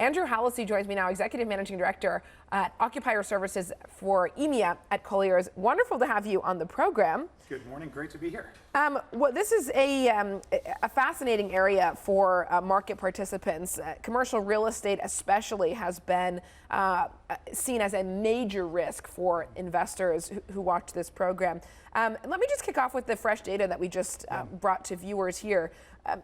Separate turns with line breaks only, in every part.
Andrew Hallissey joins me now, Executive Managing Director at Occupier Services for EMEA at Colliers. Wonderful to have you on the program.
Good morning, great to be here.
Well, this is a fascinating area for market participants. Commercial real estate especially has been seen as a major risk for investors who watch this program. Let me just kick off with the fresh data that we just brought to viewers here.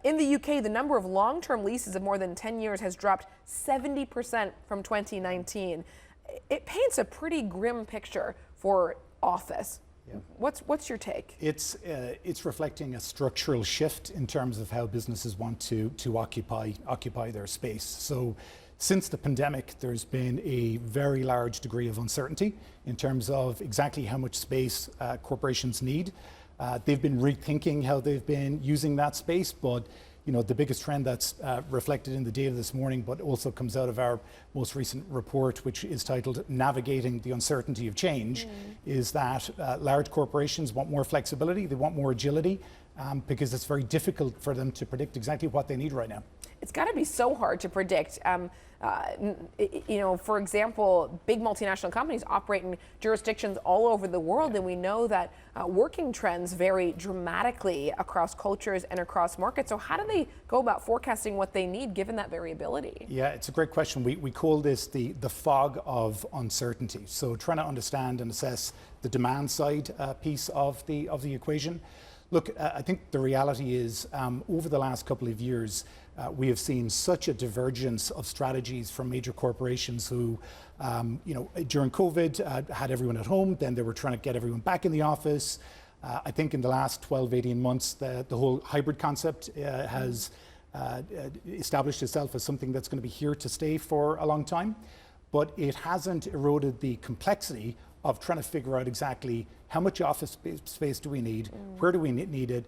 In the UK, the number of long-term leases of more than 10 years has dropped 70% from 2019. It paints a pretty grim picture for office. Yeah. What's your take?
It's reflecting a structural shift in terms of how businesses want to occupy their space. So since the pandemic, there's been a very large degree of uncertainty in terms of exactly how much space corporations need. They've been rethinking how they've been using that space, but the biggest trend that's reflected in the data this morning, but also comes out of our most recent report, which is titled Navigating the Uncertainty of Change, is that large corporations want more flexibility, they want more agility, because it's very difficult for them to predict exactly what they need right now.
It's got to be so hard to predict. For example, big multinational companies operate in jurisdictions all over the world, and we know that working trends vary dramatically across cultures and across markets. So how do they go about forecasting what they need given that variability? Yeah,
it's a great question. We call this the fog of uncertainty. So trying to understand and assess the demand side piece of the equation. Look, I think the reality is over the last couple of years, we have seen such a divergence of strategies from major corporations who, during COVID had everyone at home, then they were trying to get everyone back in the office. I think in the last 12, 18 months, the whole hybrid concept has established itself as something that's going to be here to stay for a long time. But it hasn't eroded the complexity of trying to figure out exactly how much office space do we need, where do we need it,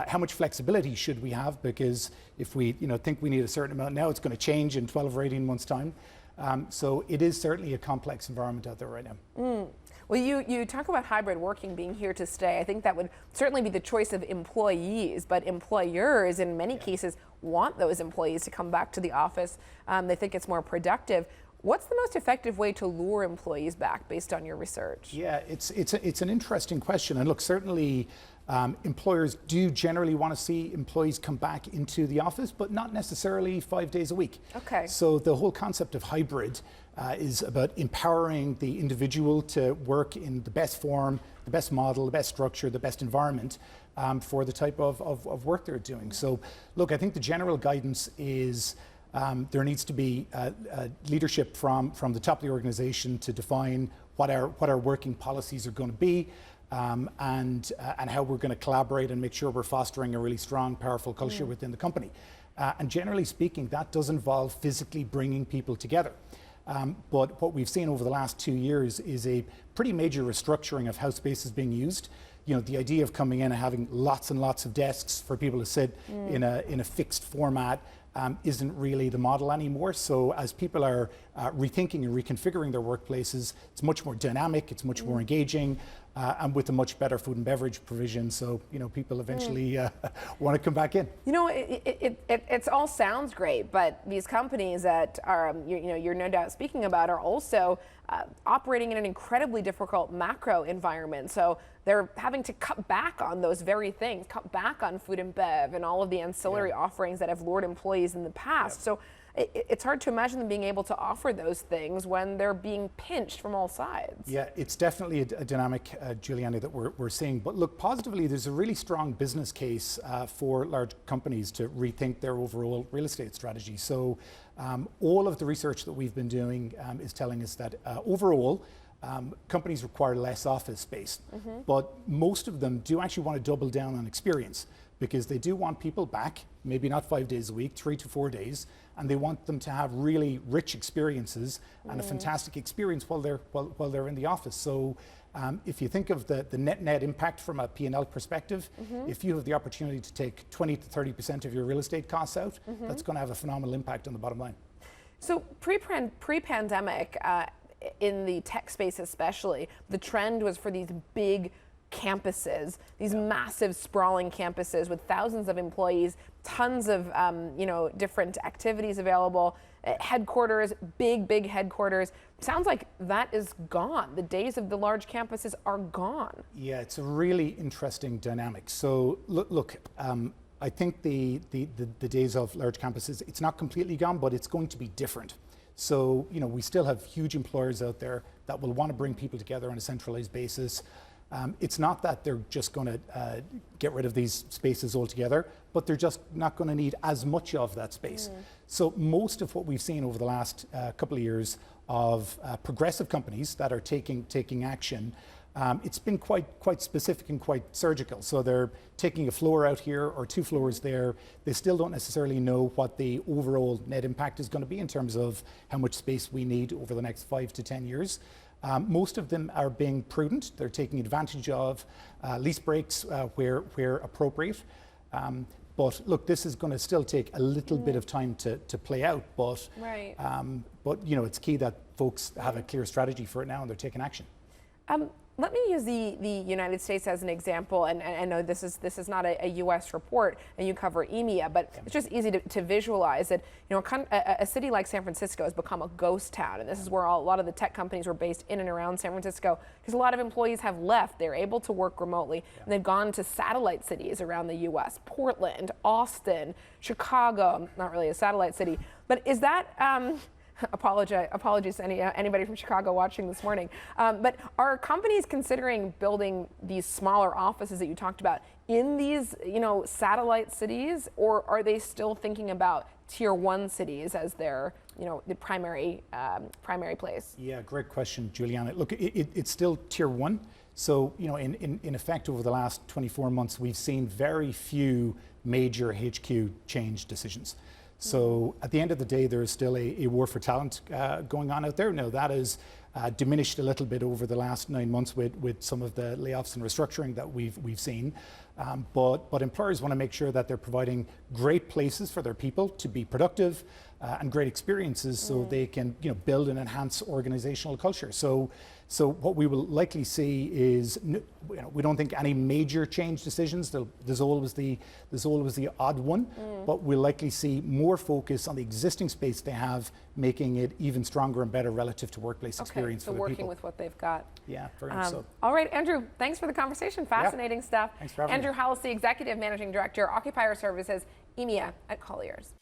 how much flexibility should we have, because if we think we need a certain amount now, it's going to change in 12 or 18 months' time. So it is certainly a complex environment out there right now.
Well, you talk about hybrid working being here to stay. I think that would certainly be the choice of employees, but employers in many cases want those employees to come back to the office. They think it's more productive. What's the most effective way to lure employees back based on your research?
Yeah, it's an interesting question. And look, certainly employers do generally want to see employees come back into the office, but not necessarily 5 days a week.
Okay.
So the whole concept of hybrid is about empowering the individual to work in the best form, the best model, the best structure, the best environment for the type of work they're doing. So look, I think the general guidance is there needs to be leadership from the top of the organization to define what our working policies are going to be and how we're going to collaborate and make sure we're fostering a really strong, powerful culture within the company. And generally speaking, that does involve physically bringing people together. But what we've seen over the last 2 years is a pretty major restructuring of how space is being used. The idea of coming in and having lots and lots of desks for people to sit in a fixed format isn't really the model anymore. So as people are rethinking and reconfiguring their workplaces, it's much more dynamic, it's much more engaging, and with a much better food and beverage provision. So people eventually want to come back in.
It all sounds great, but these companies that are you're no doubt speaking about are also operating in an incredibly difficult macro environment. So they're having to cut back on those very things, cut back on food and bev and all of the ancillary offerings that have lured employees in the past. So it's hard to imagine them being able to offer those things when they're being pinched from all sides.
Yeah, it's definitely a dynamic, Giuliani, that we're seeing. But look, positively, there's a really strong business case for large companies to rethink their overall real estate strategy. So all of the research that we've been doing is telling us that overall, companies require less office space, but most of them do actually want to double down on experience, because they do want people back, maybe not 5 days a week, 3 to 4 days, and they want them to have really rich experiences and a fantastic experience while they're in the office. So if you think of the net impact from a P&L perspective, if you have the opportunity to take 20 to 30% of your real estate costs out, that's going to have a phenomenal impact on the bottom line.
So pre-pandemic, in the tech space especially, the trend was for these big campuses, these massive sprawling campuses with thousands of employees, tons of different activities available, headquarters, big headquarters. Sounds like that is gone. The days of the large campuses are gone.
Yeah, it's a really interesting dynamic. So look, I think the days of large campuses, it's not completely gone, but it's going to be different. So, we still have huge employers out there that will want to bring people together on a centralized basis. It's not that they're just going to get rid of these spaces altogether, but they're just not going to need as much of that space. So most of what we've seen over the last couple of years of progressive companies that are taking action, it's been quite specific and quite surgical. So they're taking a floor out here or 2 floors there. They still don't necessarily know what the overall net impact is going to be in terms of how much space we need over the next 5 to 10 years. Most of them are being prudent. They're taking advantage of lease breaks where appropriate. But look, this is going to still take a little bit of time to play out. But
right.
But it's key that folks have a clear strategy for it now and they're taking action.
Let me use the United States as an example, and I know this is not a U.S. report, and you cover EMEA, but it's just easy to visualize that a city like San Francisco has become a ghost town, and this is where a lot of the tech companies were based in and around San Francisco, because a lot of employees have left. They're able to work remotely, and they've gone to satellite cities around the U.S., Portland, Austin, Chicago, not really a satellite city, but is that... Apologies to anybody from Chicago watching this morning. But are companies considering building these smaller offices that you talked about in these, satellite cities, or are they still thinking about tier 1 cities as their, the primary place?
Yeah, great question, Juliana. Look, it's still tier 1. So, in effect, over the last 24 months, we've seen very few major HQ change decisions. So at the end of the day, there is still a war for talent going on out there. Now that has diminished a little bit over the last 9 months with some of the layoffs and restructuring that we've seen. But employers want to make sure that they're providing great places for their people to be productive and great experiences so they can build and enhance organizational culture. So what we will likely see is, we don't think any major change decisions. There's always the odd one, but we'll likely see more focus on the existing space they have, making it even stronger and better relative to workplace experience for the people.
So working with what they've got.
Yeah, very much so.
All right, Andrew, thanks for the conversation. Fascinating stuff.
Thanks for having me.
Andrew Hallissey, Executive Managing Director, Occupier Services, EMEA at Colliers.